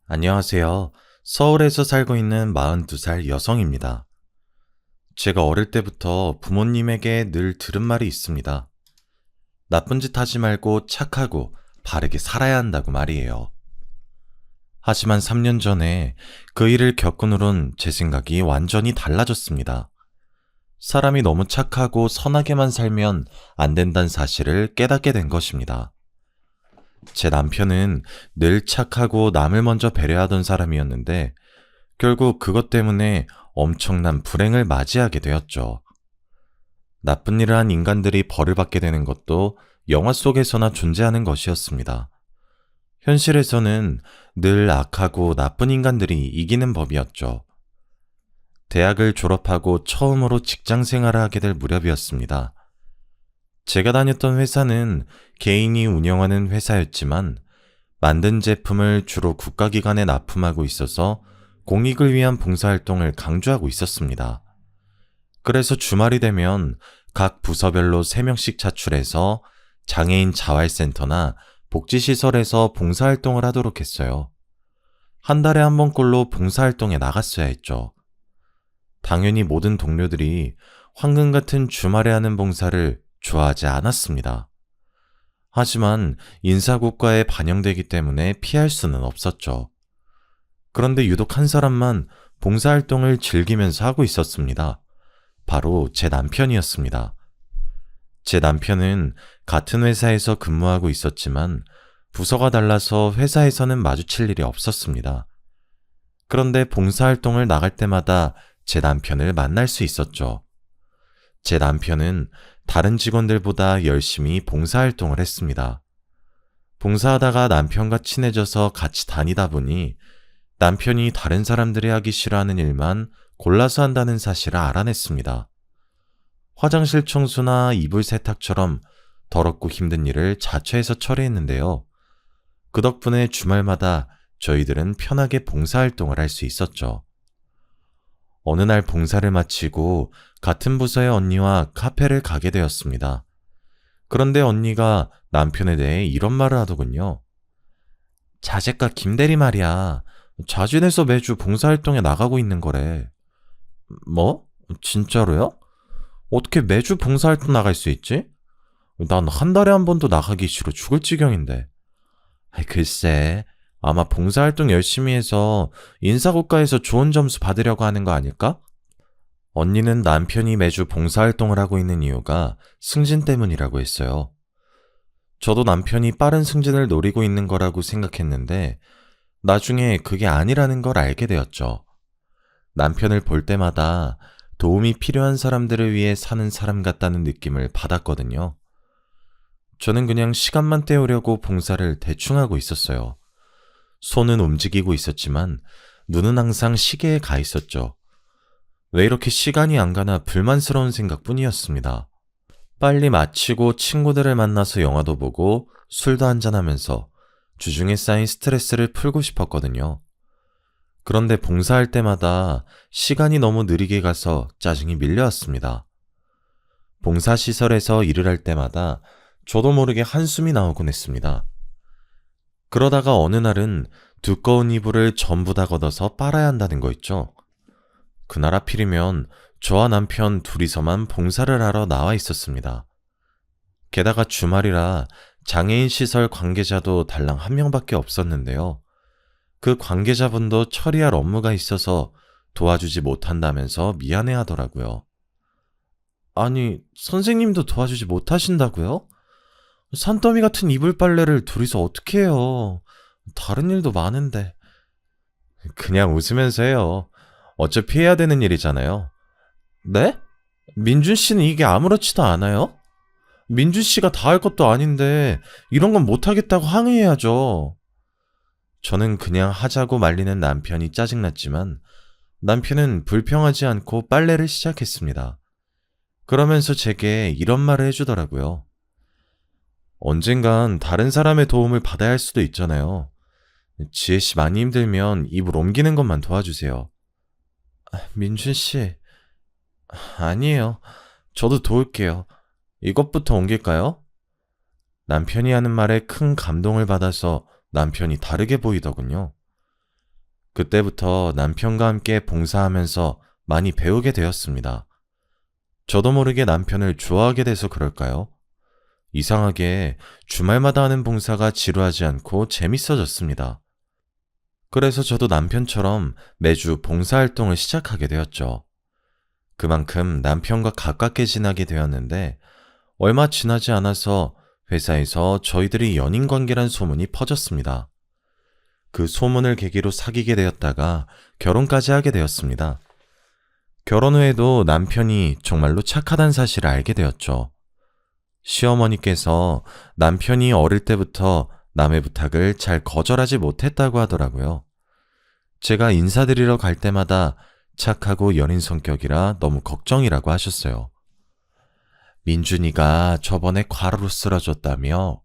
안녕하세요. 서울에서 살고 있는 42살 여성입니다. 제가 어릴 때부터 부모님에게 늘 들은 말이 있습니다. 나쁜 짓 하지 말고 착하고 바르게 살아야 한다고 말이에요. 하지만 3년 전에 그 일을 겪은 후론 제 생각이 완전히 달라졌습니다. 사람이 너무 착하고 선하게만 살면 안 된다는 사실을 깨닫게 된 것입니다. 제 남편은 늘 착하고 남을 먼저 배려하던 사람이었는데 결국 그것 때문에 엄청난 불행을 맞이하게 되었죠. 나쁜 일을 한 인간들이 벌을 받게 되는 것도 영화 속에서나 존재하는 것이었습니다. 현실에서는 늘 악하고 나쁜 인간들이 이기는 법이었죠. 대학을 졸업하고 처음으로 직장 생활을 하게 될 무렵이었습니다. 제가 다녔던 회사는 개인이 운영하는 회사였지만 만든 제품을 주로 국가기관에 납품하고 있어서 공익을 위한 봉사활동을 강조하고 있었습니다. 그래서 주말이 되면 각 부서별로 3명씩 차출해서 장애인 자활센터나 복지시설에서 봉사활동을 하도록 했어요. 한 달에 한 번꼴로 봉사활동에 나갔어야 했죠. 당연히 모든 동료들이 황금 같은 주말에 하는 봉사를 좋아하지 않았습니다. 하지만 인사고과에 반영되기 때문에 피할 수는 없었죠. 그런데 유독 한 사람만 봉사활동을 즐기면서 하고 있었습니다. 바로 제 남편이었습니다. 제 남편은 같은 회사에서 근무하고 있었지만 부서가 달라서 회사에서는 마주칠 일이 없었습니다. 그런데 봉사활동을 나갈 때마다 제 남편을 만날 수 있었죠. 제 남편은 다른 직원들보다 열심히 봉사활동을 했습니다. 봉사하다가 남편과 친해져서 같이 다니다 보니 남편이 다른 사람들이 하기 싫어하는 일만 골라서 한다는 사실을 알아냈습니다. 화장실 청소나 이불 세탁처럼 더럽고 힘든 일을 자처해서 처리했는데요. 그 덕분에 주말마다 저희들은 편하게 봉사활동을 할 수 있었죠. 어느 날 봉사를 마치고 같은 부서의 언니와 카페를 가게 되었습니다. 그런데 언니가 남편에 대해 이런 말을 하더군요. 자재과 김대리 말이야. 자진해서 매주 봉사활동에 나가고 있는 거래. 뭐? 진짜로요? 어떻게 매주 봉사활동 나갈 수 있지? 난 한 달에 한 번도 나가기 싫어 죽을 지경인데. 글쎄, 아마 봉사활동 열심히 해서 인사고과에서 좋은 점수 받으려고 하는 거 아닐까? 언니는 남편이 매주 봉사활동을 하고 있는 이유가 승진 때문이라고 했어요. 저도 남편이 빠른 승진을 노리고 있는 거라고 생각했는데 나중에 그게 아니라는 걸 알게 되었죠. 남편을 볼 때마다 도움이 필요한 사람들을 위해 사는 사람 같다는 느낌을 받았거든요. 저는 그냥 시간만 때우려고 봉사를 대충 하고 있었어요. 손은 움직이고 있었지만 눈은 항상 시계에 가 있었죠. 왜 이렇게 시간이 안 가나 불만스러운 생각뿐이었습니다. 빨리 마치고 친구들을 만나서 영화도 보고 술도 한잔하면서 주중에 쌓인 스트레스를 풀고 싶었거든요. 그런데 봉사할 때마다 시간이 너무 느리게 가서 짜증이 밀려왔습니다. 봉사시설에서 일을 할 때마다 저도 모르게 한숨이 나오곤 했습니다. 그러다가 어느 날은 두꺼운 이불을 전부 다 걷어서 빨아야 한다는 거 있죠. 그날 하필이면 저와 남편 둘이서만 봉사를 하러 나와 있었습니다. 게다가 주말이라 장애인 시설 관계자도 달랑 한 명밖에 없었는데요. 그 관계자분도 처리할 업무가 있어서 도와주지 못한다면서 미안해 하더라고요. 아니, 선생님도 도와주지 못하신다고요? 산더미 같은 이불 빨래를 둘이서 어떻게 해요? 다른 일도 많은데. 그냥 웃으면서 해요. 어차피 해야 되는 일이잖아요. 네? 민준 씨는 이게 아무렇지도 않아요? 민준 씨가 다 할 것도 아닌데 이런 건 못하겠다고 항의해야죠. 저는 그냥 하자고 말리는 남편이 짜증났지만 남편은 불평하지 않고 빨래를 시작했습니다. 그러면서 제게 이런 말을 해주더라고요. 언젠간 다른 사람의 도움을 받아야 할 수도 있잖아요. 지혜 씨 많이 힘들면 이불 옮기는 것만 도와주세요. 민준 씨, 아니에요. 저도 도울게요. 이것부터 옮길까요? 남편이 하는 말에 큰 감동을 받아서 남편이 다르게 보이더군요. 그때부터 남편과 함께 봉사하면서 많이 배우게 되었습니다. 저도 모르게 남편을 좋아하게 돼서 그럴까요? 이상하게 주말마다 하는 봉사가 지루하지 않고 재밌어졌습니다. 그래서 저도 남편처럼 매주 봉사활동을 시작하게 되었죠. 그만큼 남편과 가깝게 지나게 되었는데 얼마 지나지 않아서 회사에서 저희들이 연인 관계란 소문이 퍼졌습니다. 그 소문을 계기로 사귀게 되었다가 결혼까지 하게 되었습니다. 결혼 후에도 남편이 정말로 착하다는 사실을 알게 되었죠. 시어머니께서 남편이 어릴 때부터 남의 부탁을 잘 거절하지 못했다고 하더라고요. 제가 인사드리러 갈 때마다 착하고 여린 성격이라 너무 걱정이라고 하셨어요. 민준이가 저번에 과로로 쓰러졌다며?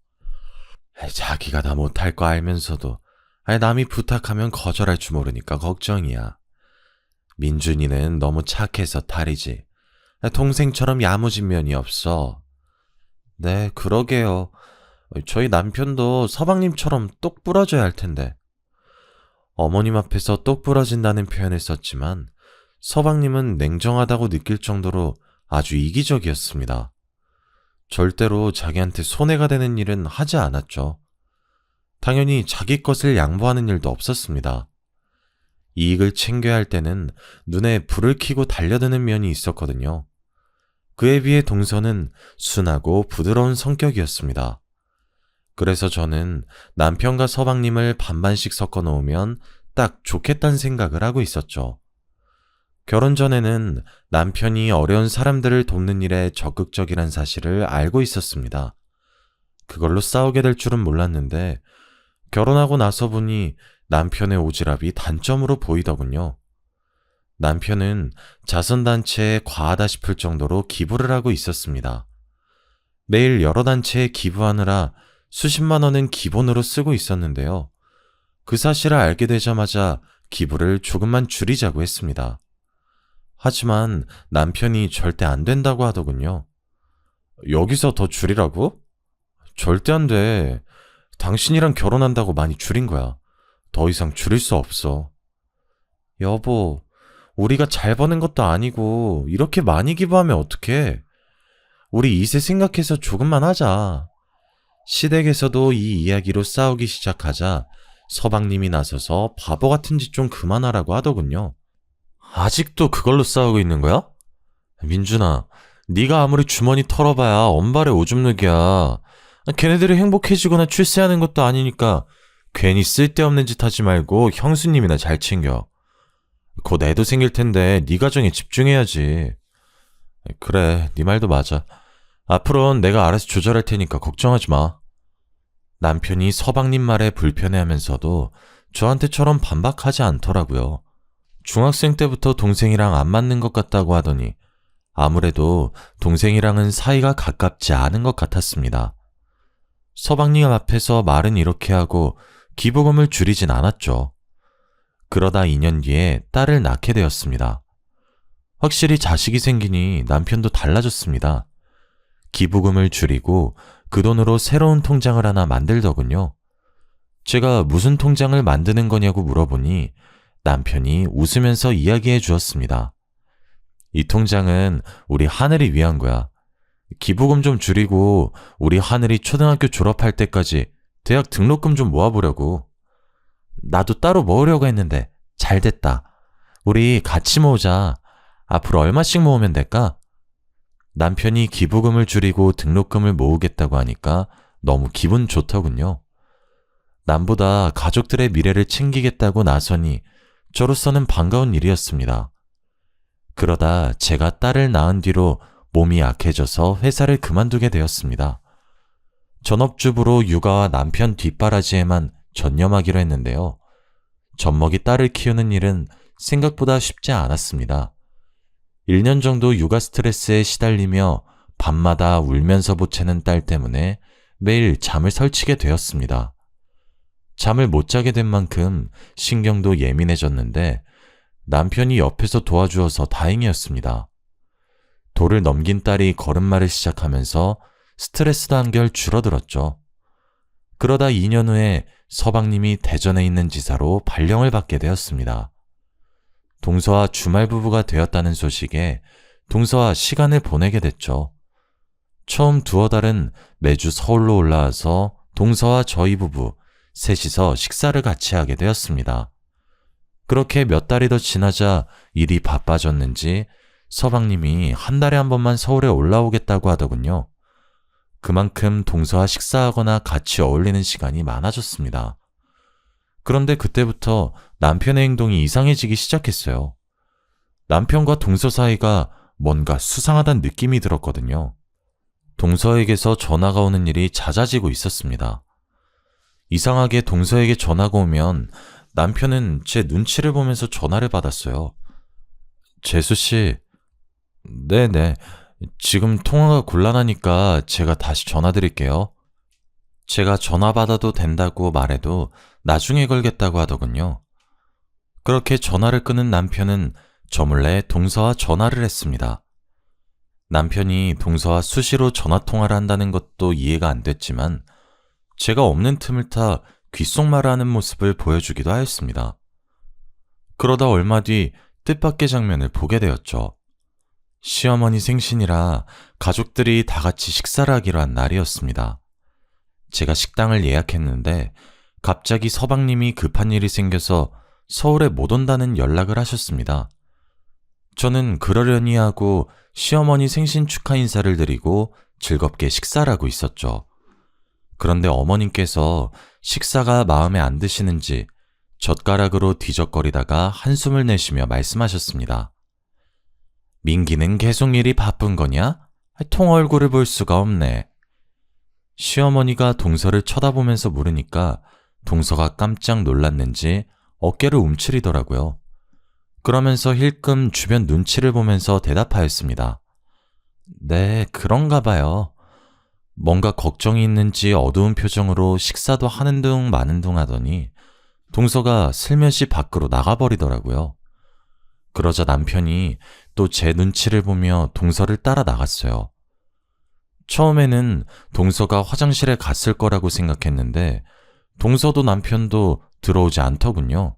자기가 다 못할 거 알면서도 남이 부탁하면 거절할 줄 모르니까 걱정이야. 민준이는 너무 착해서 탈이지. 동생처럼 야무진 면이 없어. 네, 그러게요. 저희 남편도 서방님처럼 똑 부러져야 할 텐데. 어머님 앞에서 똑 부러진다는 표현을 썼지만 서방님은 냉정하다고 느낄 정도로 아주 이기적이었습니다. 절대로 자기한테 손해가 되는 일은 하지 않았죠. 당연히 자기 것을 양보하는 일도 없었습니다. 이익을 챙겨야 할 때는 눈에 불을 켜고 달려드는 면이 있었거든요. 그에 비해 동서는 순하고 부드러운 성격이었습니다. 그래서 저는 남편과 서방님을 반반씩 섞어 놓으면 딱 좋겠다는 생각을 하고 있었죠. 결혼 전에는 남편이 어려운 사람들을 돕는 일에 적극적이란 사실을 알고 있었습니다. 그걸로 싸우게 될 줄은 몰랐는데 결혼하고 나서 보니 남편의 오지랖이 단점으로 보이더군요. 남편은 자선단체에 과하다 싶을 정도로 기부를 하고 있었습니다. 매일 여러 단체에 기부하느라 수십만 원은 기본으로 쓰고 있었는데요. 그 사실을 알게 되자마자 기부를 조금만 줄이자고 했습니다. 하지만 남편이 절대 안 된다고 하더군요. 여기서 더 줄이라고? 절대 안 돼. 당신이랑 결혼한다고 많이 줄인 거야. 더 이상 줄일 수 없어. 여보, 우리가 잘 버는 것도 아니고 이렇게 많이 기부하면 어떡해? 우리 이세 생각해서 조금만 하자. 시댁에서도 이 이야기로 싸우기 시작하자 서방님이 나서서 바보 같은 짓 좀 그만하라고 하더군요. 아직도 그걸로 싸우고 있는 거야? 민준아, 네가 아무리 주머니 털어봐야 엄발의 오줌누기야. 걔네들이 행복해지거나 출세하는 것도 아니니까 괜히 쓸데없는 짓 하지 말고 형수님이나 잘 챙겨. 곧 애도 생길 텐데 네 가정에 집중해야지. 그래, 네 말도 맞아. 앞으로는 내가 알아서 조절할 테니까 걱정하지 마. 남편이 서방님 말에 불편해하면서도 저한테처럼 반박하지 않더라고요. 중학생 때부터 동생이랑 안 맞는 것 같다고 하더니 아무래도 동생이랑은 사이가 가깝지 않은 것 같았습니다. 서방님 앞에서 말은 이렇게 하고 기부금을 줄이진 않았죠. 그러다 2년 뒤에 딸을 낳게 되었습니다. 확실히 자식이 생기니 남편도 달라졌습니다. 기부금을 줄이고 그 돈으로 새로운 통장을 하나 만들더군요. 제가 무슨 통장을 만드는 거냐고 물어보니 남편이 웃으면서 이야기해 주었습니다. 이 통장은 우리 하늘이 위한 거야. 기부금 좀 줄이고 우리 하늘이 초등학교 졸업할 때까지 대학 등록금 좀 모아보려고. 나도 따로 모으려고 했는데 잘 됐다. 우리 같이 모으자. 앞으로 얼마씩 모으면 될까? 남편이 기부금을 줄이고 등록금을 모으겠다고 하니까 너무 기분 좋더군요. 남보다 가족들의 미래를 챙기겠다고 나서니 저로서는 반가운 일이었습니다. 그러다 제가 딸을 낳은 뒤로 몸이 약해져서 회사를 그만두게 되었습니다. 전업주부로 육아와 남편 뒷바라지에만 전념하기로 했는데요. 젖먹이 딸을 키우는 일은 생각보다 쉽지 않았습니다. 1년 정도 육아 스트레스에 시달리며 밤마다 울면서 보채는 딸 때문에 매일 잠을 설치게 되었습니다. 잠을 못 자게 된 만큼 신경도 예민해졌는데 남편이 옆에서 도와주어서 다행이었습니다. 돌을 넘긴 딸이 걸음마를 시작하면서 스트레스도 한결 줄어들었죠. 그러다 2년 후에 서방님이 대전에 있는 지사로 발령을 받게 되었습니다. 동서와 주말 부부가 되었다는 소식에 동서와 시간을 보내게 됐죠. 처음 두어 달은 매주 서울로 올라와서 동서와 저희 부부 셋이서 식사를 같이 하게 되었습니다. 그렇게 몇 달이 더 지나자 일이 바빠졌는지 서방님이 한 달에 한 번만 서울에 올라오겠다고 하더군요. 그만큼 동서와 식사하거나 같이 어울리는 시간이 많아졌습니다. 그런데 그때부터 남편의 행동이 이상해지기 시작했어요. 남편과 동서 사이가 뭔가 수상하다는 느낌이 들었거든요. 동서에게서 전화가 오는 일이 잦아지고 있었습니다. 이상하게 동서에게 전화가 오면 남편은 제 눈치를 보면서 전화를 받았어요. 재수씨, 네네. 지금 통화가 곤란하니까 제가 다시 전화드릴게요. 제가 전화 받아도 된다고 말해도 나중에 걸겠다고 하더군요. 그렇게 전화를 끊은 남편은 저 몰래 동서와 전화를 했습니다. 남편이 동서와 수시로 전화통화를 한다는 것도 이해가 안 됐지만 제가 없는 틈을 타 귓속말을 하는 모습을 보여주기도 하였습니다. 그러다 얼마 뒤 뜻밖의 장면을 보게 되었죠. 시어머니 생신이라 가족들이 다 같이 식사를 하기로 한 날이었습니다. 제가 식당을 예약했는데 갑자기 서방님이 급한 일이 생겨서 서울에 못 온다는 연락을 하셨습니다. 저는 그러려니 하고 시어머니 생신 축하 인사를 드리고 즐겁게 식사를 하고 있었죠. 그런데 어머님께서 식사가 마음에 안 드시는지 젓가락으로 뒤적거리다가 한숨을 내쉬며 말씀하셨습니다. 민기는 계속 일이 바쁜 거냐? 통 얼굴을 볼 수가 없네. 시어머니가 동서를 쳐다보면서 물으니까 동서가 깜짝 놀랐는지 어깨를 움츠리더라고요. 그러면서 힐끔 주변 눈치를 보면서 대답하였습니다. 네, 그런가 봐요. 뭔가 걱정이 있는지 어두운 표정으로 식사도 하는 둥 마는 둥 하더니 동서가 슬며시 밖으로 나가버리더라고요. 그러자 남편이 또 제 눈치를 보며 동서를 따라 나갔어요. 처음에는 동서가 화장실에 갔을 거라고 생각했는데 동서도 남편도 들어오지 않더군요.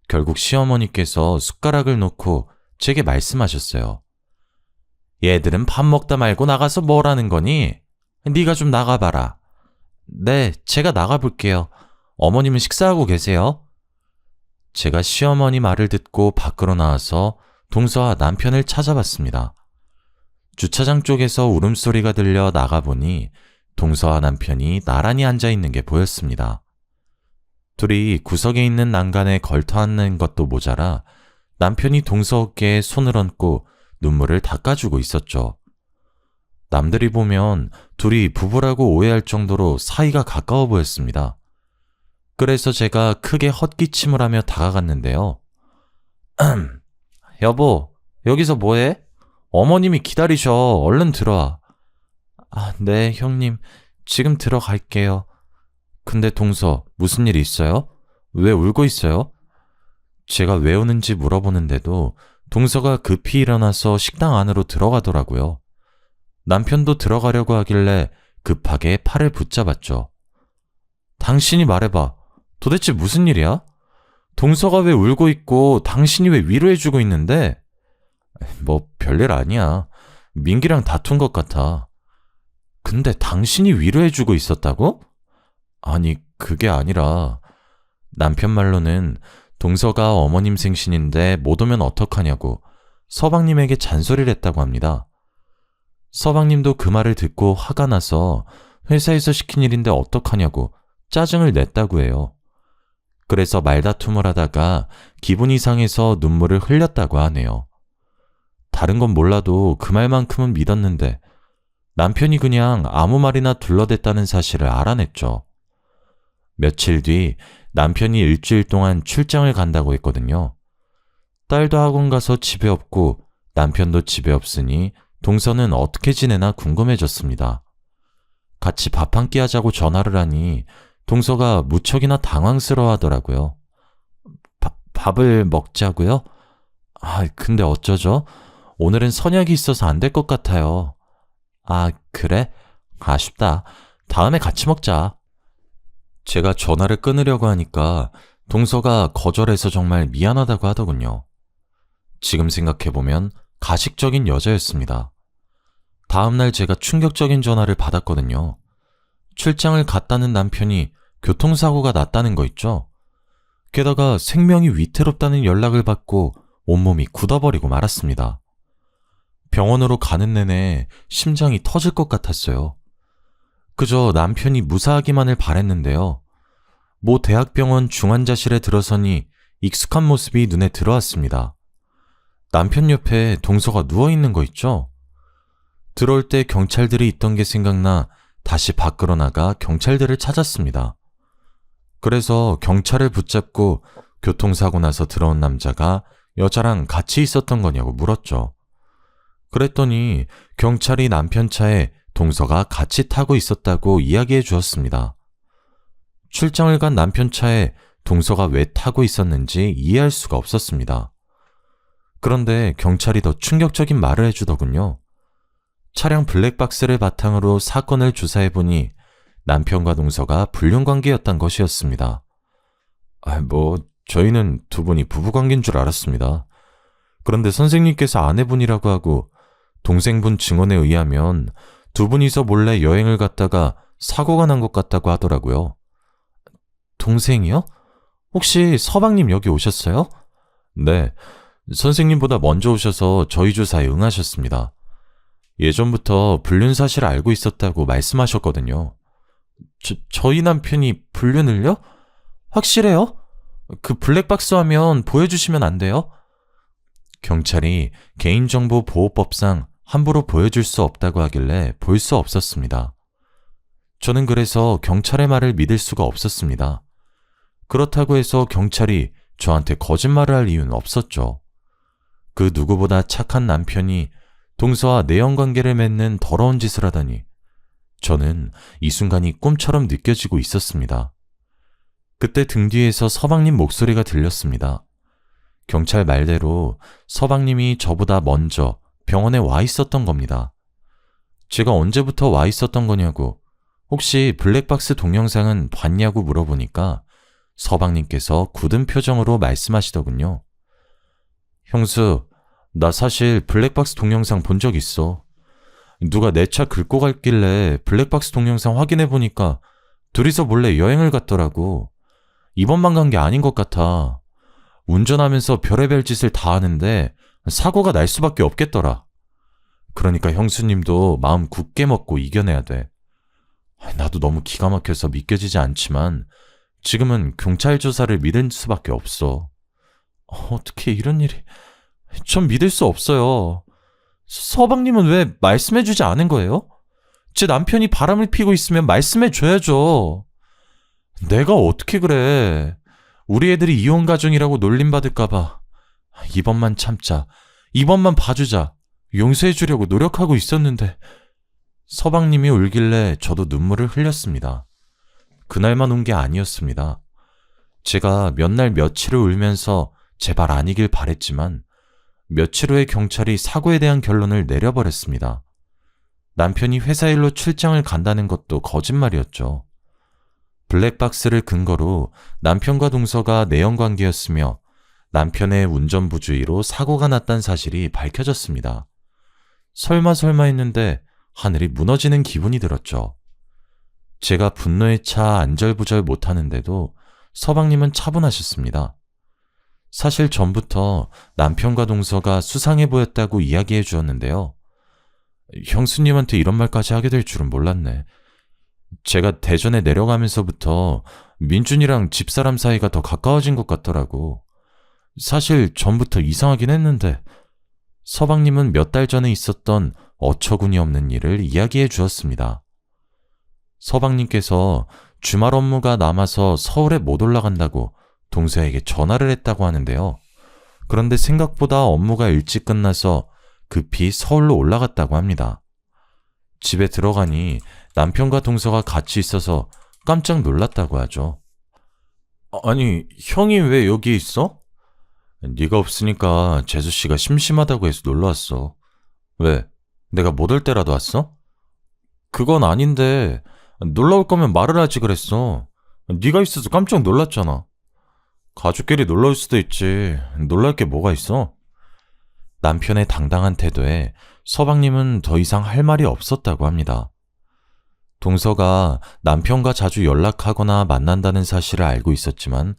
결국 시어머니께서 숟가락을 놓고 제게 말씀하셨어요. 얘들은 밥 먹다 말고 나가서 뭘 하는 거니? 네가 좀 나가봐라. 네, 제가 나가볼게요. 어머님은 식사하고 계세요? 제가 시어머니 말을 듣고 밖으로 나와서 동서와 남편을 찾아봤습니다. 주차장 쪽에서 울음소리가 들려 나가보니 동서와 남편이 나란히 앉아있는 게 보였습니다. 둘이 구석에 있는 난간에 걸터앉는 것도 모자라 남편이 동서 어깨에 손을 얹고 눈물을 닦아주고 있었죠. 남들이 보면 둘이 부부라고 오해할 정도로 사이가 가까워 보였습니다. 그래서 제가 크게 헛기침을 하며 다가갔는데요. 여보, 여기서 뭐해? 어머님이 기다리셔. 얼른 들어와. 네, 형님. 지금 들어갈게요. 근데 동서, 무슨 일 있어요? 왜 울고 있어요? 제가 왜 우는지 물어보는데도 동서가 급히 일어나서 식당 안으로 들어가더라고요. 남편도 들어가려고 하길래 급하게 팔을 붙잡았죠. 당신이 말해봐. 도대체 무슨 일이야? 동서가 왜 울고 있고 당신이 왜 위로해주고 있는데? 뭐 별일 아니야. 민기랑 다툰 것 같아. 근데 당신이 위로해주고 있었다고? 아니, 그게 아니라 남편 말로는 동서가 어머님 생신인데 못 오면 어떡하냐고 서방님에게 잔소리를 했다고 합니다. 서방님도 그 말을 듣고 화가 나서 회사에서 시킨 일인데 어떡하냐고 짜증을 냈다고 해요. 그래서 말다툼을 하다가 기분이 상해서 눈물을 흘렸다고 하네요. 다른 건 몰라도 그 말만큼은 믿었는데 남편이 그냥 아무 말이나 둘러댔다는 사실을 알아냈죠. 며칠 뒤 남편이 일주일 동안 출장을 간다고 했거든요. 딸도 학원 가서 집에 없고 남편도 집에 없으니 동서는 어떻게 지내나 궁금해졌습니다. 같이 밥 한 끼 하자고 전화를 하니 동서가 무척이나 당황스러워 하더라고요. 밥을 먹자고요? 근데 어쩌죠? 오늘은 선약이 있어서 안 될 것 같아요. 그래? 아쉽다. 다음에 같이 먹자. 제가 전화를 끊으려고 하니까 동서가 거절해서 정말 미안하다고 하더군요. 지금 생각해보면 가식적인 여자였습니다. 다음날 제가 충격적인 전화를 받았거든요. 출장을 갔다는 남편이 교통사고가 났다는 거 있죠? 게다가 생명이 위태롭다는 연락을 받고 온몸이 굳어버리고 말았습니다. 병원으로 가는 내내 심장이 터질 것 같았어요. 그저 남편이 무사하기만을 바랬는데요. 모 대학병원 중환자실에 들어서니 익숙한 모습이 눈에 들어왔습니다. 남편 옆에 동서가 누워있는 거 있죠? 들어올 때 경찰들이 있던 게 생각나 다시 밖으로 나가 경찰들을 찾았습니다. 그래서 경찰을 붙잡고 교통사고 나서 들어온 남자가 여자랑 같이 있었던 거냐고 물었죠. 그랬더니 경찰이 남편 차에 동서가 같이 타고 있었다고 이야기해 주었습니다. 출장을 간 남편 차에 동서가 왜 타고 있었는지 이해할 수가 없었습니다. 그런데 경찰이 더 충격적인 말을 해주더군요. 차량 블랙박스를 바탕으로 사건을 조사해보니 남편과 동서가 불륜관계였던 것이었습니다. 저희는 두 분이 부부관계인 줄 알았습니다. 그런데 선생님께서 아내분이라고 하고 동생분 증언에 의하면 두 분이서 몰래 여행을 갔다가 사고가 난 것 같다고 하더라고요. 동생이요? 혹시 서방님 여기 오셨어요? 네, 선생님보다 먼저 오셔서 저희 조사에 응하셨습니다. 예전부터 불륜 사실을 알고 있었다고 말씀하셨거든요. 저희 남편이 불륜을요? 확실해요? 그 블랙박스 화면 보여주시면 안 돼요? 경찰이 개인정보보호법상 함부로 보여줄 수 없다고 하길래 볼 수 없었습니다. 저는 그래서 경찰의 말을 믿을 수가 없었습니다. 그렇다고 해서 경찰이 저한테 거짓말을 할 이유는 없었죠. 그 누구보다 착한 남편이 동서와 내연관계를 맺는 더러운 짓을 하다니 저는 이 순간이 꿈처럼 느껴지고 있었습니다. 그때 등 뒤에서 서방님 목소리가 들렸습니다. 경찰 말대로 서방님이 저보다 먼저 병원에 와 있었던 겁니다. 제가 언제부터 와 있었던 거냐고, 혹시 블랙박스 동영상은 봤냐고 물어보니까 서방님께서 굳은 표정으로 말씀하시더군요. 형수, 나 사실 블랙박스 동영상 본 적 있어. 누가 내 차 긁고 갔길래 블랙박스 동영상 확인해보니까 둘이서 몰래 여행을 갔더라고. 이번만 간 게 아닌 것 같아. 운전하면서 별의별 짓을 다 하는데 사고가 날 수밖에 없겠더라. 그러니까 형수님도 마음 굳게 먹고 이겨내야 돼. 나도 너무 기가 막혀서 믿겨지지 않지만 지금은 경찰 조사를 믿을 수밖에 없어. 어떻게 이런 일이... 전 믿을 수 없어요. 서방님은 왜 말씀해주지 않은 거예요? 제 남편이 바람을 피고 있으면 말씀해줘야죠. 내가 어떻게 그래. 우리 애들이 이혼 가정이라고 놀림받을까봐. 이번만 참자. 이번만 봐주자. 용서해주려고 노력하고 있었는데. 서방님이 울길래 저도 눈물을 흘렸습니다. 그날만 운 게 아니었습니다. 제가 몇 날 며칠을 울면서 제발 아니길 바랬지만 며칠 후에 경찰이 사고에 대한 결론을 내려버렸습니다. 남편이 회사 일로 출장을 간다는 것도 거짓말이었죠. 블랙박스를 근거로 남편과 동서가 내연관계였으며 남편의 운전부주의로 사고가 났다는 사실이 밝혀졌습니다. 설마 했는데 하늘이 무너지는 기분이 들었죠. 제가 분노에 차 안절부절 못하는데도 서방님은 차분하셨습니다. 사실 전부터 남편과 동서가 수상해 보였다고 이야기해 주었는데요. 형수님한테 이런 말까지 하게 될 줄은 몰랐네. 제가 대전에 내려가면서부터 민준이랑 집사람 사이가 더 가까워진 것 같더라고. 사실 전부터 이상하긴 했는데 서방님은 몇 달 전에 있었던 어처구니 없는 일을 이야기해 주었습니다. 서방님께서 주말 업무가 남아서 서울에 못 올라간다고 동서에게 전화를 했다고 하는데요. 그런데 생각보다 업무가 일찍 끝나서 급히 서울로 올라갔다고 합니다. 집에 들어가니 남편과 동서가 같이 있어서 깜짝 놀랐다고 하죠. 아니, 형이 왜 여기 있어? 네가 없으니까 재수씨가 심심하다고 해서 놀러왔어. 왜? 내가 못 올 때라도 왔어? 그건 아닌데 놀러 올 거면 말을 하지 그랬어. 네가 있어서 깜짝 놀랐잖아. 가족끼리 놀러 올 수도 있지. 놀랄 게 뭐가 있어? 남편의 당당한 태도에 서방님은 더 이상 할 말이 없었다고 합니다. 동서가 남편과 자주 연락하거나 만난다는 사실을 알고 있었지만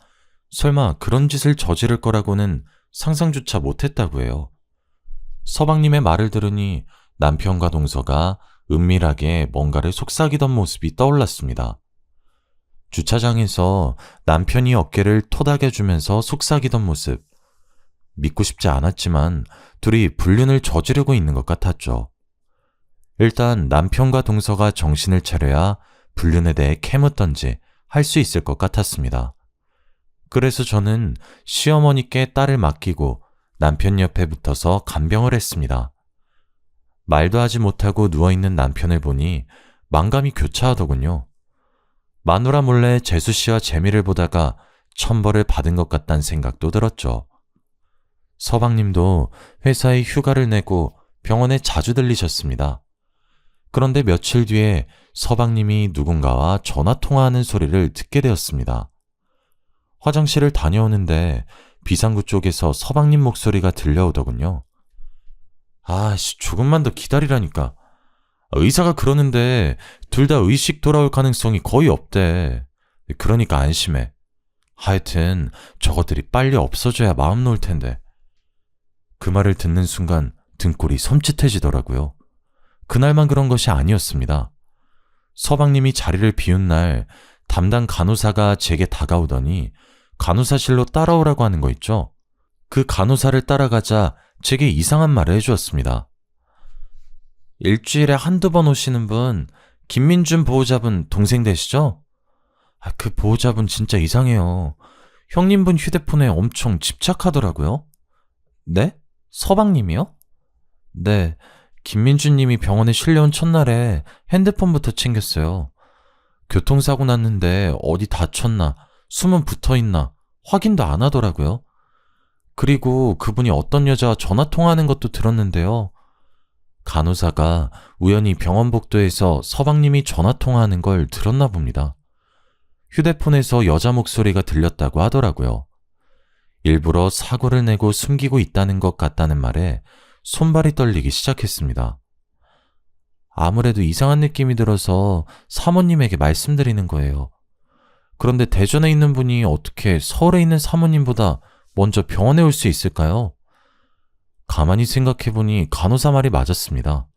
설마 그런 짓을 저지를 거라고는 상상조차 못했다고 해요. 서방님의 말을 들으니 남편과 동서가 은밀하게 뭔가를 속삭이던 모습이 떠올랐습니다. 주차장에서 남편이 어깨를 토닥여주면서 속삭이던 모습. 믿고 싶지 않았지만 둘이 불륜을 저지르고 있는 것 같았죠. 일단 남편과 동서가 정신을 차려야 불륜에 대해 캐묻던지 할 수 있을 것 같았습니다. 그래서 저는 시어머니께 딸을 맡기고 남편 옆에 붙어서 간병을 했습니다. 말도 하지 못하고 누워있는 남편을 보니 만감이 교차하더군요. 마누라 몰래 재수씨와 재미를 보다가 천벌을 받은 것 같다는 생각도 들었죠. 서방님도 회사에 휴가를 내고 병원에 자주 들리셨습니다. 그런데 며칠 뒤에 서방님이 누군가와 전화통화하는 소리를 듣게 되었습니다. 화장실을 다녀오는데 비상구 쪽에서 서방님 목소리가 들려오더군요. 아씨, 조금만 더 기다리라니까. 의사가 그러는데 둘 다 의식 돌아올 가능성이 거의 없대. 그러니까 안심해. 하여튼 저것들이 빨리 없어져야 마음 놓을 텐데. 그 말을 듣는 순간 등골이 섬찟해지더라고요. 그날만 그런 것이 아니었습니다. 서방님이 자리를 비운 날 담당 간호사가 제게 다가오더니 간호사실로 따라오라고 하는 거 있죠? 그 간호사를 따라가자 제게 이상한 말을 해주었습니다. 일주일에 한두 번 오시는 분, 김민준 보호자분 동생 되시죠? 그 보호자분 진짜 이상해요. 형님분 휴대폰에 엄청 집착하더라고요. 네? 서방님이요? 네, 김민준님이 병원에 실려온 첫날에 핸드폰부터 챙겼어요. 교통사고 났는데 어디 다쳤나, 숨은 붙어있나 확인도 안 하더라고요. 그리고 그분이 어떤 여자와 전화통화하는 것도 들었는데요. 간호사가 우연히 병원 복도에서 서방님이 전화통화하는 걸 들었나 봅니다. 휴대폰에서 여자 목소리가 들렸다고 하더라고요. 일부러 사고를 내고 숨기고 있다는 것 같다는 말에 손발이 떨리기 시작했습니다. 아무래도 이상한 느낌이 들어서 사모님에게 말씀드리는 거예요. 그런데 대전에 있는 분이 어떻게 서울에 있는 사모님보다 먼저 병원에 올 수 있을까요? 가만히 생각해보니 간호사 말이 맞았습니다.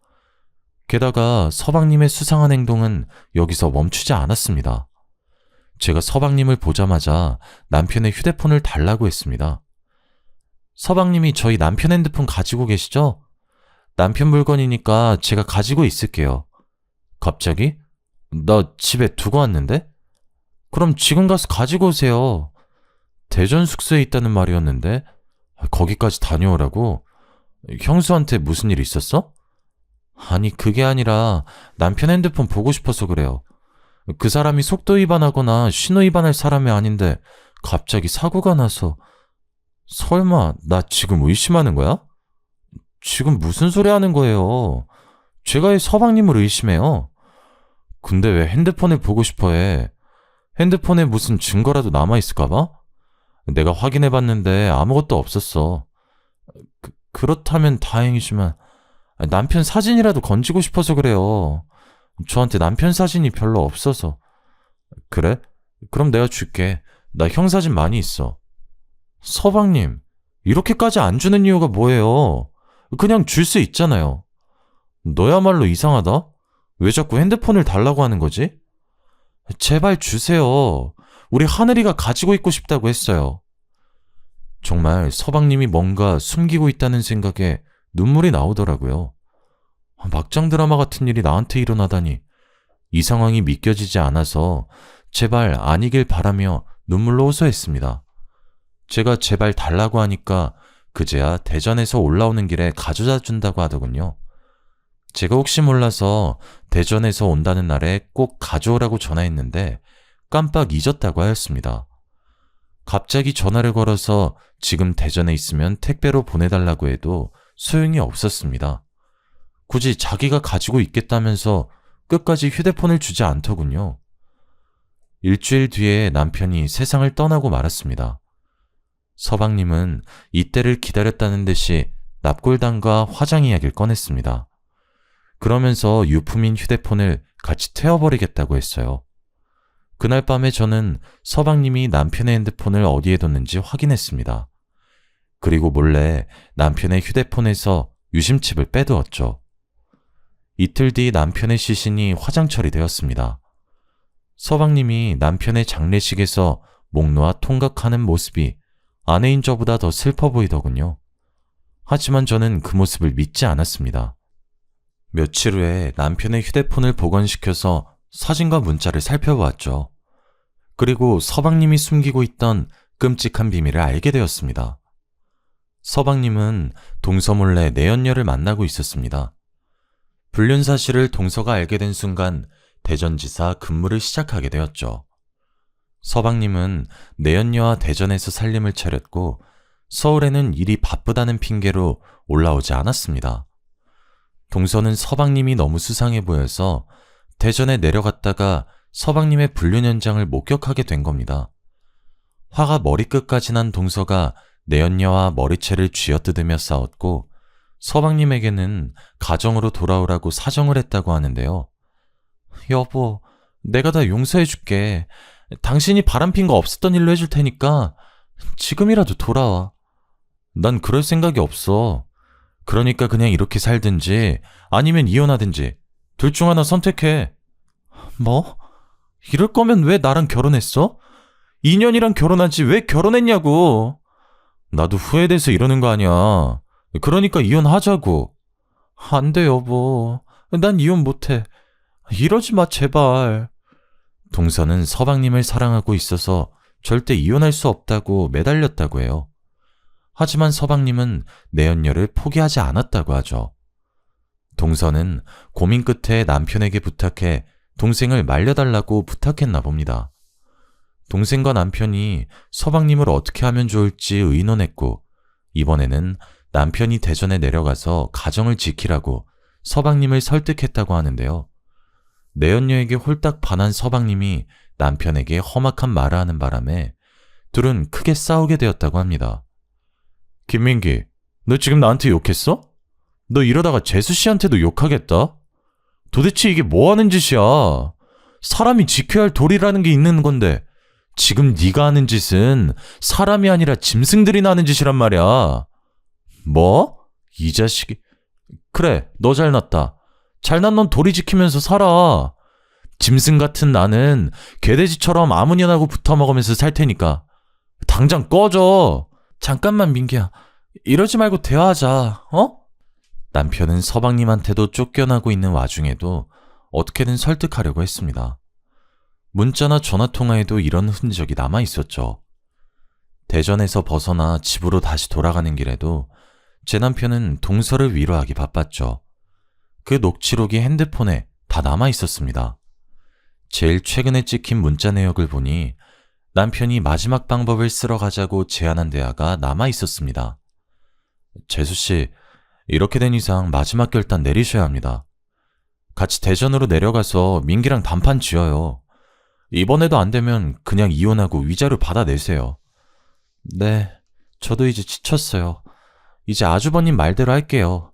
게다가 서방님의 수상한 행동은 여기서 멈추지 않았습니다. 제가 서방님을 보자마자 남편의 휴대폰을 달라고 했습니다. 서방님이 저희 남편 핸드폰 가지고 계시죠? 남편 물건이니까 제가 가지고 있을게요. 갑자기? 나 집에 두고 왔는데? 그럼 지금 가서 가지고 오세요. 대전 숙소에 있다는 말이었는데 거기까지 다녀오라고? 형수한테 무슨 일 있었어? 아니, 그게 아니라 남편 핸드폰 보고 싶어서 그래요. 그 사람이 속도 위반하거나 신호 위반할 사람이 아닌데 갑자기 사고가 나서. 설마 나 지금 의심하는 거야? 지금 무슨 소리 하는 거예요? 제가 왜 서방님을 의심해요? 근데 왜 핸드폰을 보고 싶어 해? 핸드폰에 무슨 증거라도 남아있을까봐? 내가 확인해봤는데 아무것도 없었어. 그렇다면 다행이지만 남편 사진이라도 건지고 싶어서 그래요. 저한테 남편 사진이 별로 없어서. 그래? 그럼 내가 줄게. 나 형 사진 많이 있어. 서방님, 이렇게까지 안 주는 이유가 뭐예요? 그냥 줄 수 있잖아요. 너야말로 이상하다? 왜 자꾸 핸드폰을 달라고 하는 거지? 제발 주세요. 우리 하늘이가 가지고 있고 싶다고 했어요. 정말 서방님이 뭔가 숨기고 있다는 생각에 눈물이 나오더라고요. 막장 드라마 같은 일이 나한테 일어나다니. 이 상황이 믿겨지지 않아서 제발 아니길 바라며 눈물로 호소했습니다. 제가 제발 달라고 하니까 그제야 대전에서 올라오는 길에 가져다 준다고 하더군요. 제가 혹시 몰라서 대전에서 온다는 날에 꼭 가져오라고 전화했는데 깜빡 잊었다고 하였습니다. 갑자기 전화를 걸어서 지금 대전에 있으면 택배로 보내달라고 해도 소용이 없었습니다. 굳이 자기가 가지고 있겠다면서 끝까지 휴대폰을 주지 않더군요. 일주일 뒤에 남편이 세상을 떠나고 말았습니다. 서방님은 이때를 기다렸다는 듯이 납골당과 화장 이야기를 꺼냈습니다. 그러면서 유품인 휴대폰을 같이 태워버리겠다고 했어요. 그날 밤에 저는 서방님이 남편의 핸드폰을 어디에 뒀는지 확인했습니다. 그리고 몰래 남편의 휴대폰에서 유심칩을 빼두었죠. 이틀 뒤 남편의 시신이 화장 처리되었습니다. 서방님이 남편의 장례식에서 목 놓아 통각하는 모습이 아내인 저보다 더 슬퍼 보이더군요. 하지만 저는 그 모습을 믿지 않았습니다. 며칠 후에 남편의 휴대폰을 복원시켜서 사진과 문자를 살펴보았죠. 그리고 서방님이 숨기고 있던 끔찍한 비밀을 알게 되었습니다. 서방님은 동서 몰래 내연녀를 만나고 있었습니다. 불륜 사실을 동서가 알게 된 순간 대전지사 근무를 시작하게 되었죠. 서방님은 내연녀와 대전에서 살림을 차렸고 서울에는 일이 바쁘다는 핑계로 올라오지 않았습니다. 동서는 서방님이 너무 수상해 보여서 대전에 내려갔다가 서방님의 불륜 현장을 목격하게 된 겁니다. 화가 머리끝까지 난 동서가 내연녀와 머리채를 쥐어뜯으며 싸웠고 서방님에게는 가정으로 돌아오라고 사정을 했다고 하는데요. 여보, 내가 다 용서해줄게. 당신이 바람핀 거 없었던 일로 해줄 테니까 지금이라도 돌아와. 난 그럴 생각이 없어. 그러니까 그냥 이렇게 살든지 아니면 이혼하든지 둘 중 하나 선택해. 뭐? 이럴 거면 왜 나랑 결혼했어? 2년이랑 결혼하지 왜 결혼했냐고. 나도 후회돼서 이러는 거 아니야. 그러니까 이혼하자고. 안 돼, 여보. 난 이혼 못해. 이러지 마, 제발. 동서는 서방님을 사랑하고 있어서 절대 이혼할 수 없다고 매달렸다고 해요. 하지만 서방님은 내연녀를 포기하지 않았다고 하죠. 동서는 고민 끝에 남편에게 부탁해 동생을 말려달라고 부탁했나 봅니다. 동생과 남편이 서방님을 어떻게 하면 좋을지 의논했고 이번에는 남편이 대전에 내려가서 가정을 지키라고 서방님을 설득했다고 하는데요. 내연녀에게 홀딱 반한 서방님이 남편에게 험악한 말을 하는 바람에 둘은 크게 싸우게 되었다고 합니다. 김민기, 너 지금 나한테 욕했어? 너 이러다가 재수 씨한테도 욕하겠다? 도대체 이게 뭐 하는 짓이야? 사람이 지켜야 할 도리라는 게 있는 건데 지금 네가 하는 짓은 사람이 아니라 짐승들이나 하는 짓이란 말이야. 뭐? 이 자식이... 그래, 너 잘났다. 잘난 넌 도리 지키면서 살아. 짐승 같은 나는 개돼지처럼 아무년하고 붙어먹으면서 살 테니까 당장 꺼져. 잠깐만 민기야, 이러지 말고 대화하자. 어? 남편은 서방님한테도 쫓겨나고 있는 와중에도 어떻게든 설득하려고 했습니다. 문자나 전화통화에도 이런 흔적이 남아있었죠. 대전에서 벗어나 집으로 다시 돌아가는 길에도 제 남편은 동서를 위로하기 바빴죠. 그 녹취록이 핸드폰에 다 남아있었습니다. 제일 최근에 찍힌 문자 내역을 보니 남편이 마지막 방법을 쓰러 가자고 제안한 대화가 남아있었습니다. 재수씨, 이렇게 된 이상 마지막 결단 내리셔야 합니다. 같이 대전으로 내려가서 민기랑 단판 지어요. 이번에도 안 되면 그냥 이혼하고 위자료 받아내세요. 네, 저도 이제 지쳤어요. 이제 아주버님 말대로 할게요.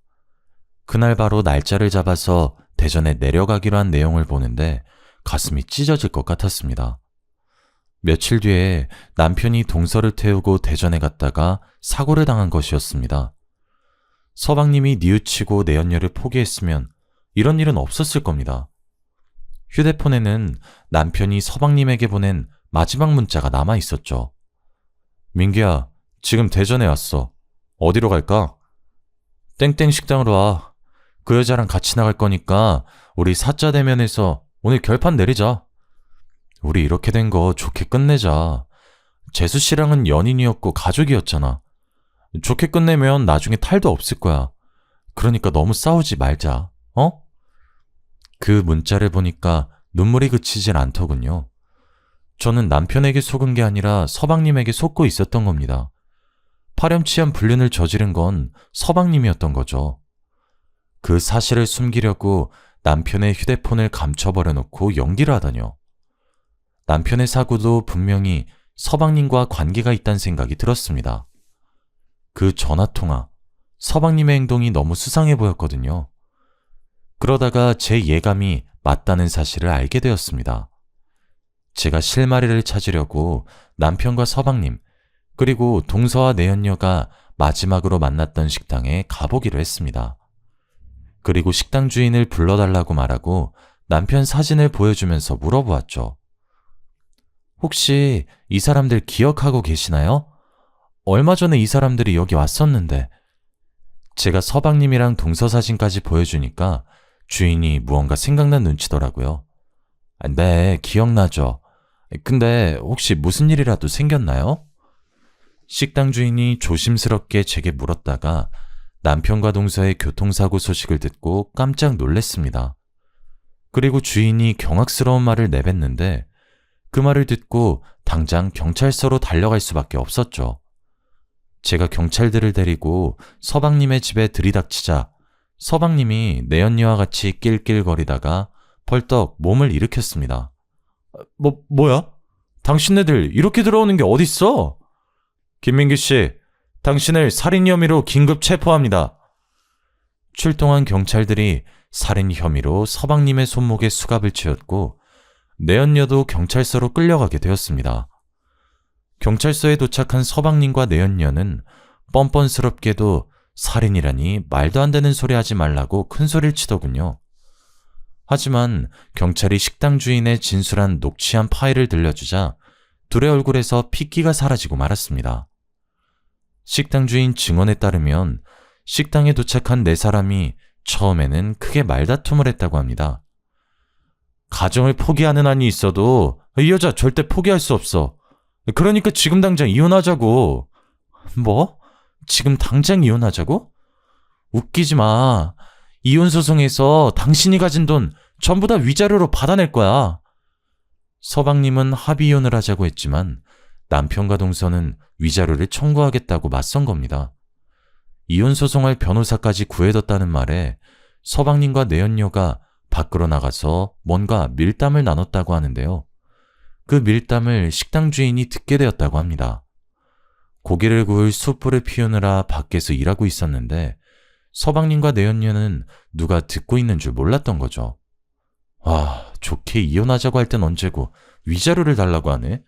그날 바로 날짜를 잡아서 대전에 내려가기로 한 내용을 보는데 가슴이 찢어질 것 같았습니다. 며칠 뒤에 남편이 동서를 태우고 대전에 갔다가 사고를 당한 것이었습니다. 서방님이 뉘우치고 내연녀를 포기했으면 이런 일은 없었을 겁니다. 휴대폰에는 남편이 서방님에게 보낸 마지막 문자가 남아 있었죠. 민기야, 지금 대전에 왔어. 어디로 갈까? 땡땡 식당으로 와. 그 여자랑 같이 나갈 거니까 우리 사자 대면에서 오늘 결판 내리자. 우리 이렇게 된 거 좋게 끝내자. 재수 씨랑은 연인이었고 가족이었잖아. 좋게 끝내면 나중에 탈도 없을 거야. 그러니까 너무 싸우지 말자. 어? 그 문자를 보니까 눈물이 그치질 않더군요. 저는 남편에게 속은 게 아니라 서방님에게 속고 있었던 겁니다. 파렴치한 불륜을 저지른 건 서방님이었던 거죠. 그 사실을 숨기려고 남편의 휴대폰을 감춰버려 놓고 연기를 하다뇨. 남편의 사고도 분명히 서방님과 관계가 있다는 생각이 들었습니다. 그 전화통화, 서방님의 행동이 너무 수상해 보였거든요. 그러다가 제 예감이 맞다는 사실을 알게 되었습니다. 제가 실마리를 찾으려고 남편과 서방님, 그리고 동서와 내연녀가 마지막으로 만났던 식당에 가보기로 했습니다. 그리고 식당 주인을 불러달라고 말하고 남편 사진을 보여주면서 물어보았죠. 혹시 이 사람들 기억하고 계시나요? 얼마 전에 이 사람들이 여기 왔었는데. 제가 서방님이랑 동서 사진까지 보여주니까 주인이 무언가 생각난 눈치더라고요. 네, 기억나죠. 근데 혹시 무슨 일이라도 생겼나요? 식당 주인이 조심스럽게 제게 물었다가 남편과 동서의 교통사고 소식을 듣고 깜짝 놀랐습니다. 그리고 주인이 경악스러운 말을 내뱉는데 그 말을 듣고 당장 경찰서로 달려갈 수밖에 없었죠. 제가 경찰들을 데리고 서방님의 집에 들이닥치자 서방님이 내연녀와 같이 낄낄거리다가 벌떡 몸을 일으켰습니다. 뭐야? 당신네들 이렇게 들어오는 게 어딨어? 김민규 씨, 당신을 살인 혐의로 긴급 체포합니다. 출동한 경찰들이 살인 혐의로 서방님의 손목에 수갑을 채웠고 내연녀도 경찰서로 끌려가게 되었습니다. 경찰서에 도착한 서방님과 내연녀는 뻔뻔스럽게도 살인이라니 말도 안 되는 소리 하지 말라고 큰 소리를 치더군요. 하지만 경찰이 식당 주인의 진술한 녹취한 파일을 들려주자 둘의 얼굴에서 핏기가 사라지고 말았습니다. 식당 주인 증언에 따르면 식당에 도착한 네 사람이 처음에는 크게 말다툼을 했다고 합니다. 가정을 포기하는 한이 있어도 이 여자 절대 포기할 수 없어. 그러니까 지금 당장 이혼하자고. 뭐? 지금 당장 이혼하자고? 웃기지 마. 이혼 소송에서 당신이 가진 돈 전부 다 위자료로 받아낼 거야. 서방님은 합의 이혼을 하자고 했지만 남편과 동서는 위자료를 청구하겠다고 맞선 겁니다. 이혼 소송할 변호사까지 구해뒀다는 말에 서방님과 내연녀가 밖으로 나가서 뭔가 밀담을 나눴다고 하는데요. 그 밀담을 식당 주인이 듣게 되었다고 합니다. 고기를 구울 숯불을 피우느라 밖에서 일하고 있었는데 서방님과 내연녀는 누가 듣고 있는 줄 몰랐던 거죠. 와, 좋게 이혼하자고 할 땐 언제고 위자료를 달라고 하네.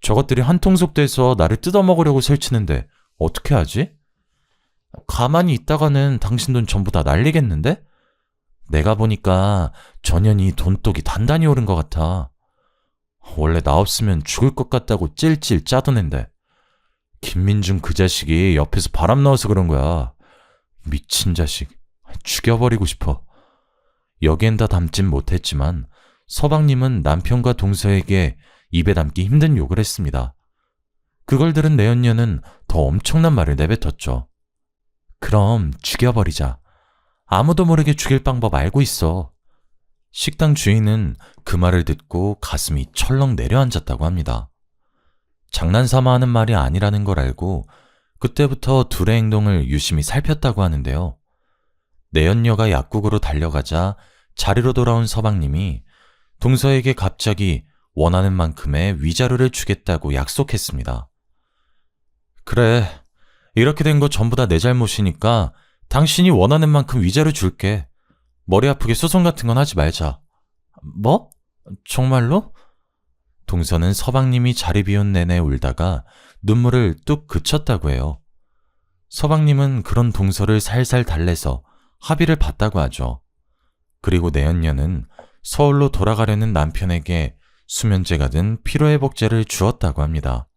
저것들이 한통속돼서 나를 뜯어먹으려고 설치는데 어떻게 하지? 가만히 있다가는 당신 돈 전부 다 날리겠는데? 내가 보니까 전현이 돈독이 단단히 오른 것 같아. 원래 나 없으면 죽을 것 같다고 찔찔 짜던 앤데 김민중 그 자식이 옆에서 바람 넣어서 그런 거야. 미친 자식. 죽여버리고 싶어. 여기엔 다 담진 못했지만 서방님은 남편과 동서에게 입에 담기 힘든 욕을 했습니다. 그걸 들은 내연녀는 더 엄청난 말을 내뱉었죠. 그럼 죽여버리자. 아무도 모르게 죽일 방법 알고 있어. 식당 주인은 그 말을 듣고 가슴이 철렁 내려앉았다고 합니다. 장난삼아 하는 말이 아니라는 걸 알고 그때부터 둘의 행동을 유심히 살폈다고 하는데요. 내연녀가 약국으로 달려가자 자리로 돌아온 서방님이 동서에게 갑자기 원하는 만큼의 위자료를 주겠다고 약속했습니다. 그래, 이렇게 된 거 전부 다 내 잘못이니까 당신이 원하는 만큼 위자료 줄게. 머리 아프게 소송 같은 건 하지 말자. 뭐? 정말로? 동서는 서방님이 자리 비운 내내 울다가 눈물을 뚝 그쳤다고 해요. 서방님은 그런 동서를 살살 달래서 합의를 봤다고 하죠. 그리고 내연녀는 서울로 돌아가려는 남편에게 수면제가 든 피로회복제를 주었다고 합니다.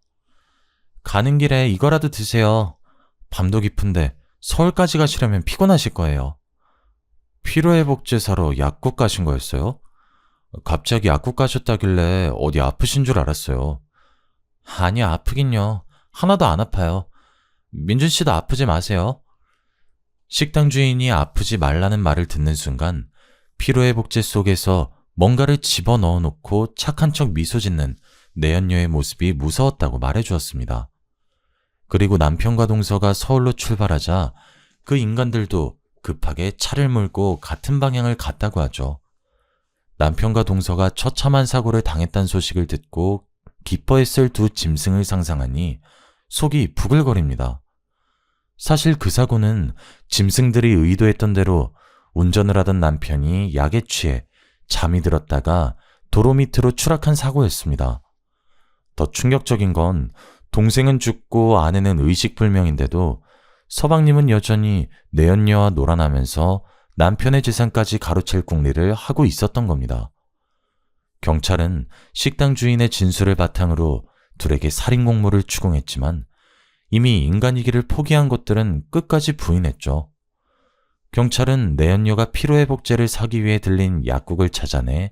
가는 길에 이거라도 드세요. 밤도 깊은데 서울까지 가시려면 피곤하실 거예요. 피로회복제 사러 약국 가신 거였어요? 갑자기 약국 가셨다길래 어디 아프신 줄 알았어요. 아니요, 아프긴요. 하나도 안 아파요. 민준 씨도 아프지 마세요. 식당 주인이 아프지 말라는 말을 듣는 순간 피로회복제 속에서 뭔가를 집어넣어 놓고 착한 척 미소 짓는 내연녀의 모습이 무서웠다고 말해주었습니다. 그리고 남편과 동서가 서울로 출발하자 그 인간들도 급하게 차를 몰고 같은 방향을 갔다고 하죠. 남편과 동서가 처참한 사고를 당했다는 소식을 듣고 기뻐했을 두 짐승을 상상하니 속이 부글거립니다. 사실 그 사고는 짐승들이 의도했던 대로 운전을 하던 남편이 약에 취해 잠이 들었다가 도로 밑으로 추락한 사고였습니다. 더 충격적인 건 동생은 죽고 아내는 의식불명인데도 서방님은 여전히 내연녀와 놀아나면서 남편의 재산까지 가로챌 궁리를 하고 있었던 겁니다. 경찰은 식당 주인의 진술을 바탕으로 둘에게 살인 공모를 추궁했지만 이미 인간이기를 포기한 것들은 끝까지 부인했죠. 경찰은 내연녀가 피로회복제를 사기 위해 들린 약국을 찾아내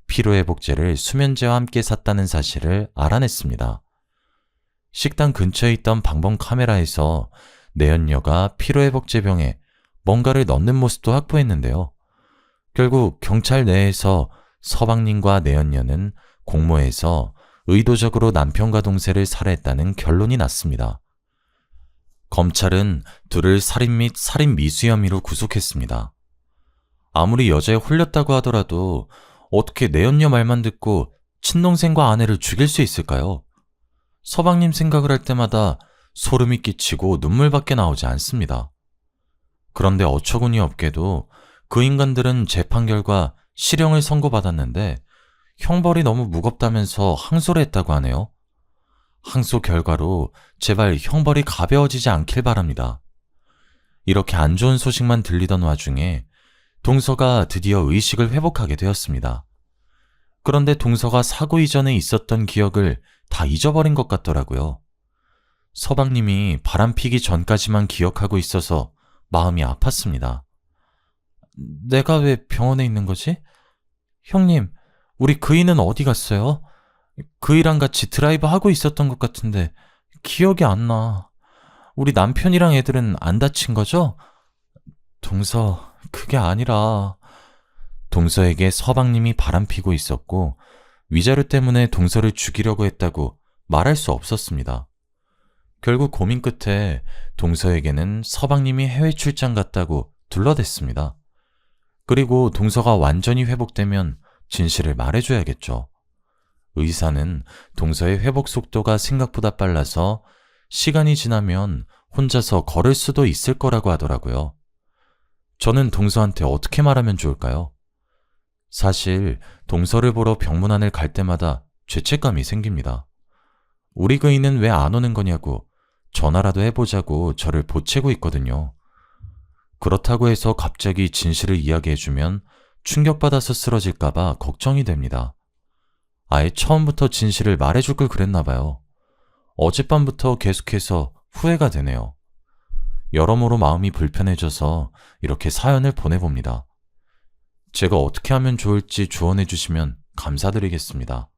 피로회복제를 수면제와 함께 샀다는 사실을 알아냈습니다. 식당 근처에 있던 방범 카메라에서 내연녀가 피로회복제병에 뭔가를 넣는 모습도 확보했는데요. 결국 경찰 내에서 서방님과 내연녀는 공모해서 의도적으로 남편과 동생을 살해했다는 결론이 났습니다. 검찰은 둘을 살인 및 살인 미수 혐의로 구속했습니다. 아무리 여자에 홀렸다고 하더라도 어떻게 내연녀 말만 듣고 친동생과 아내를 죽일 수 있을까요? 서방님 생각을 할 때마다 소름이 끼치고 눈물밖에 나오지 않습니다. 그런데 어처구니 없게도 그 인간들은 재판 결과 실형을 선고받았는데 형벌이 너무 무겁다면서 항소를 했다고 하네요. 항소 결과로 제발 형벌이 가벼워지지 않길 바랍니다. 이렇게 안 좋은 소식만 들리던 와중에 동서가 드디어 의식을 회복하게 되었습니다. 그런데 동서가 사고 이전에 있었던 기억을 다 잊어버린 것 같더라고요. 서방님이 바람피기 전까지만 기억하고 있어서 마음이 아팠습니다. 내가 왜 병원에 있는 거지? 형님, 우리 그이는 어디 갔어요? 그이랑 같이 드라이브 하고 있었던 것 같은데 기억이 안 나. 우리 남편이랑 애들은 안 다친 거죠? 동서, 그게 아니라 동서에게 서방님이 바람피고 있었고 위자료 때문에 동서를 죽이려고 했다고 말할 수 없었습니다. 결국 고민 끝에 동서에게는 서방님이 해외 출장 갔다고 둘러댔습니다. 그리고 동서가 완전히 회복되면 진실을 말해줘야겠죠. 의사는 동서의 회복 속도가 생각보다 빨라서 시간이 지나면 혼자서 걸을 수도 있을 거라고 하더라고요. 저는 동서한테 어떻게 말하면 좋을까요? 사실 동서를 보러 병문안을 갈 때마다 죄책감이 생깁니다. 우리 그이는 왜 안 오는 거냐고 전화라도 해보자고 저를 보채고 있거든요. 그렇다고 해서 갑자기 진실을 이야기해주면 충격받아서 쓰러질까봐 걱정이 됩니다. 아예 처음부터 진실을 말해줄 걸 그랬나 봐요. 어젯밤부터 계속해서 후회가 되네요. 여러모로 마음이 불편해져서 이렇게 사연을 보내봅니다. 제가 어떻게 하면 좋을지 조언해 주시면 감사드리겠습니다.